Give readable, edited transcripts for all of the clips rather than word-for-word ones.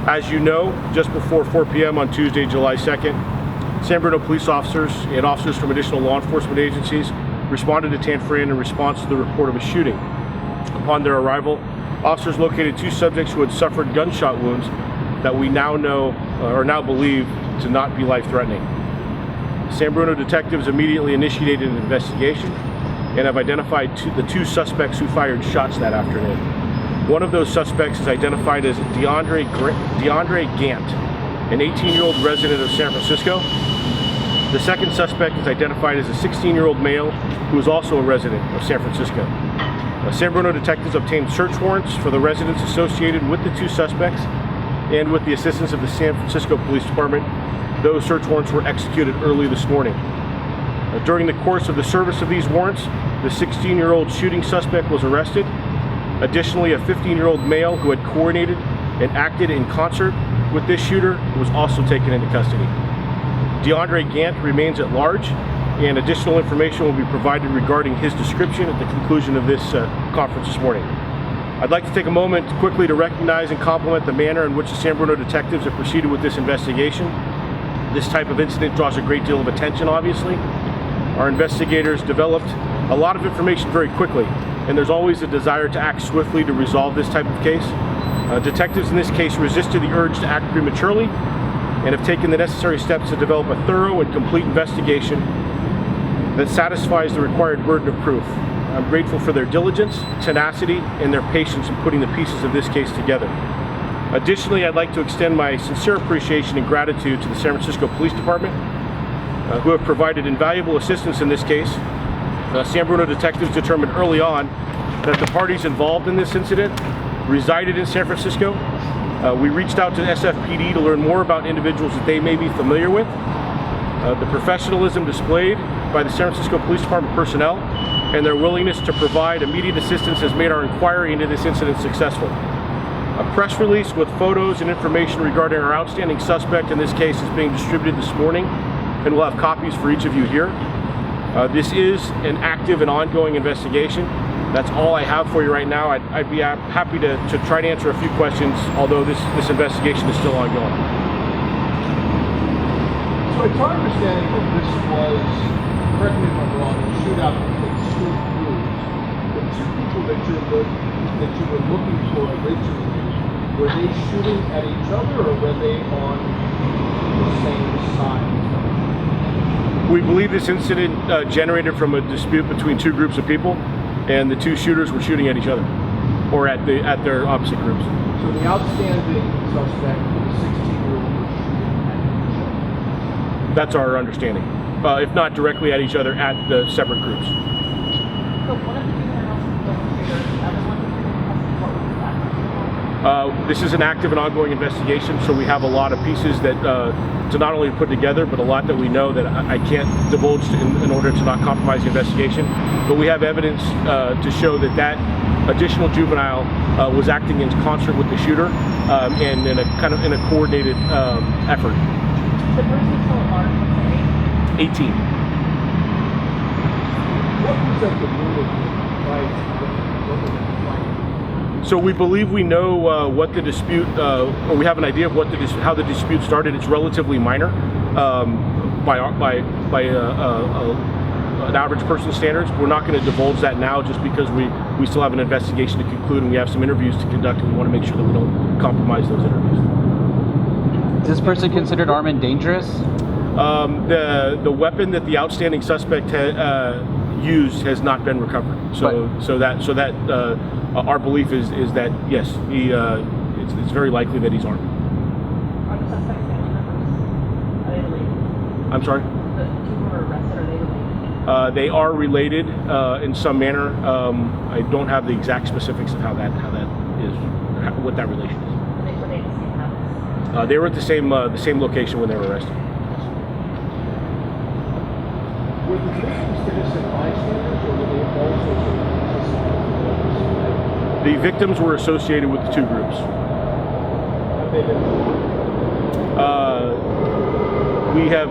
As you know, just before 4 p.m. on Tuesday, July 2nd, San Bruno police officers and officers from additional law enforcement agencies responded to Tanforan in response to the report of a shooting. Upon their arrival, officers located 2 subjects who had suffered gunshot wounds that we now know or now believe to not be life-threatening. San Bruno detectives immediately initiated an investigation and have identified the 2 suspects who fired shots that afternoon. One of those suspects is identified as DeAndre Gant, an 18-year-old resident of San Francisco. The second suspect is identified as a 16-year-old male who is also a resident of San Francisco. San Bruno detectives obtained search warrants for the residents associated with the 2 suspects, and with the assistance of the San Francisco Police Department, those search warrants were executed early this morning. During the course of the service of these warrants, the 16-year-old shooting suspect was arrested. Additionally, a 15-year-old male who had coordinated and acted in concert with this shooter was also taken into custody. DeAndre Gant remains at large, and additional information will be provided regarding his description at the conclusion of this conference this morning. I'd like to take a moment quickly to recognize and compliment the manner in which the San Bruno detectives have proceeded with this investigation. This type of incident draws a great deal of attention, obviously. Our investigators developed a lot of information very quickly, and there's always a desire to act swiftly to resolve this type of case. Detectives in this case resisted the urge to act prematurely and have taken the necessary steps to develop a thorough and complete investigation that satisfies the required burden of proof. I'm grateful for their diligence, tenacity, and their patience in putting the pieces of this case together. Additionally, I'd like to extend my sincere appreciation and gratitude to the San Francisco Police Department, who have provided invaluable assistance in this case. San Bruno detectives determined early on that the parties involved in this incident resided in San Francisco. We reached out to SFPD to learn more about individuals that they may be familiar with. The professionalism displayed by the San Francisco Police Department personnel and their willingness to provide immediate assistance has made our inquiry into this incident successful. A press release with photos and information regarding our outstanding suspect in this case is being distributed this morning, and we'll have copies for each of you here. This is an active and ongoing investigation. That's all I have for you right now. I'd be happy to try to answer a few questions, although this investigation is still ongoing. So it's our understanding that this was, correct me if I'm wrong, a shootout between 2 groups. The 2 people that you were looking for originally, were they shooting at each other or were they on the same side? We believe this incident generated from a dispute between 2 groups of people, and the 2 shooters were shooting at each other, or at their opposite groups. So the outstanding suspect, the 16-year-old, was shooting at each other? That's our understanding. If not directly at each other, at the separate groups. So one of the juveniles was the shooter, the other one was that? This is an active and ongoing investigation, so we have a lot of pieces that to not only put together, but a lot that we know that I can't divulge in order to not compromise the investigation. But we have evidence to show that additional juvenile was acting in concert with the shooter and in a coordinated effort. The person so large, what's their age? 18. What was at the root of the fight? So we believe we know what the dispute, or we have an idea of how the dispute started. It's relatively minor by an average person's standards. We're not going to divulge that now, just because we still have an investigation to conclude and we have some interviews to conduct, and we want to make sure that we don't compromise those interviews. Is this person considered armed and dangerous? The weapon that the outstanding suspect used has not been recovered. Our belief is that yes, it's very likely that he's armed. Are the suspects family members? Are they related? I'm sorry? The 2 who were arrested, are they related? They are related in some manner. I don't have the exact specifics of how that is, what that relation is. Were they in the same house? They were at the same location when they were arrested. Were the victims innocent bystanders, or were they also participants? The victims were associated with the 2 groups. Have they been? We have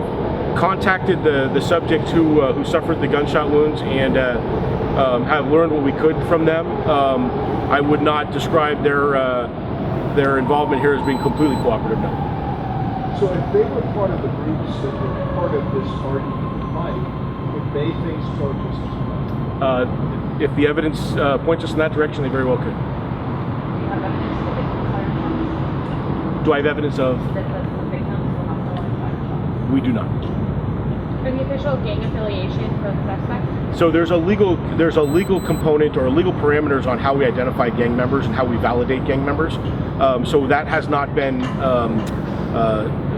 contacted the subject who suffered the gunshot wounds and have learned what we could from them. I would not describe their their involvement here has been completely cooperative, no. So if they were part of the groups that were part of this argument tonight, could they face charges as well? If the evidence points us in that direction, they very well could. Do I have evidence of? We do not. Any official gang affiliation for the suspect? So there's a legal component or legal parameters on how we identify gang members and how we validate gang members. So that has not been.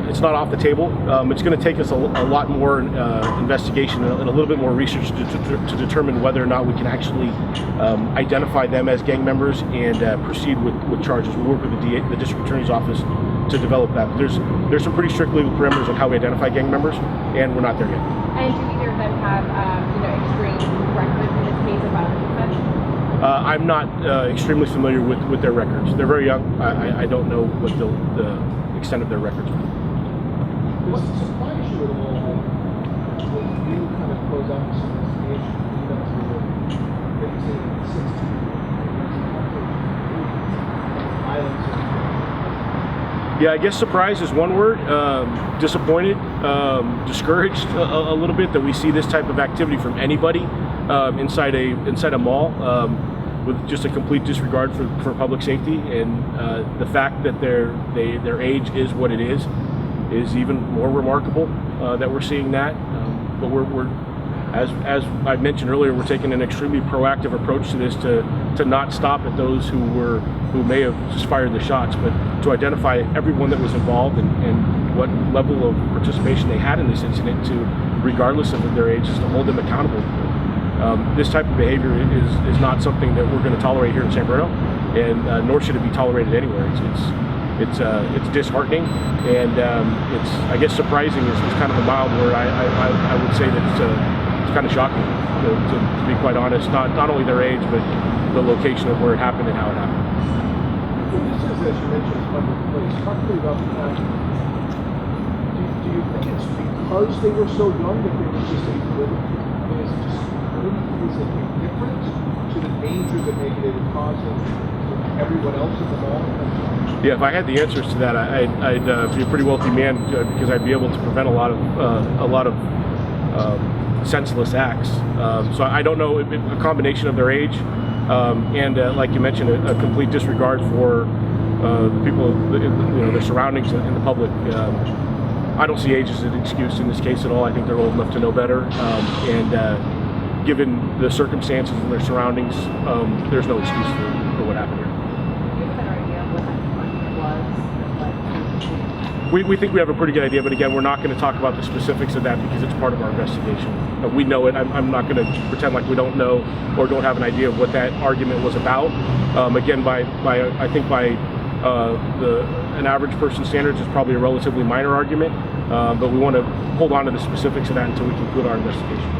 It's not off the table. It's going to take us a lot more investigation and a little bit more research to determine whether or not we can actually identify them as gang members and proceed with charges. We'll work with the district attorney's office to develop that. There's some pretty strict legal parameters on how we identify gang members, and we're not there yet. And do either of them have, extreme records in this case of violent offense? I'm not extremely familiar with their records. They're very young. I don't know what the extent of their records are. Does it surprise you at all that you kind of close out this investigation lead up to the 16 violence? Yeah, I guess surprise is one word. Disappointed, discouraged a little bit that we see this type of activity from anybody inside a mall with just a complete disregard for public safety, and the fact that their age is what it is even more remarkable that we're seeing that. But we're as I mentioned earlier, we're taking an extremely proactive approach to this to not stop at those who may have just fired the shots, but to identify everyone that was involved and what level of participation they had in this incident, to regardless of their age, just to hold them accountable. This type of behavior is not something that we're going to tolerate here in San Bruno, and nor should it be tolerated anywhere. It's disheartening, and it's, I guess, surprising is kind of a mild word. I would say that it's kind of shocking, to be quite honest. Not only their age, but the location of where it happened and how it happened. Well, this is, as you mentioned, a public place. Talk to me about the fact. Do you think it's because they were so young that they were just able? I mean, is it just is it indifferent to the danger that maybe they were causing to everyone else in the mall? Yeah, if I had the answers to that, I'd be a pretty wealthy man, because I'd be able to prevent a lot of senseless acts. So I don't know, a combination of their age and, like you mentioned, a complete disregard for the people, their surroundings and the public. I don't see age as an excuse in this case at all. I think they're old enough to know better, and given the circumstances and their surroundings, there's no excuse for what happened here. We think we have a pretty good idea, but again, we're not going to talk about the specifics of that because it's part of our investigation. We know it. I'm not going to pretend like we don't know or don't have an idea of what that argument was about. Again, by an average person's standards, it's probably a relatively minor argument, but we want to hold on to the specifics of that until we conclude our investigation.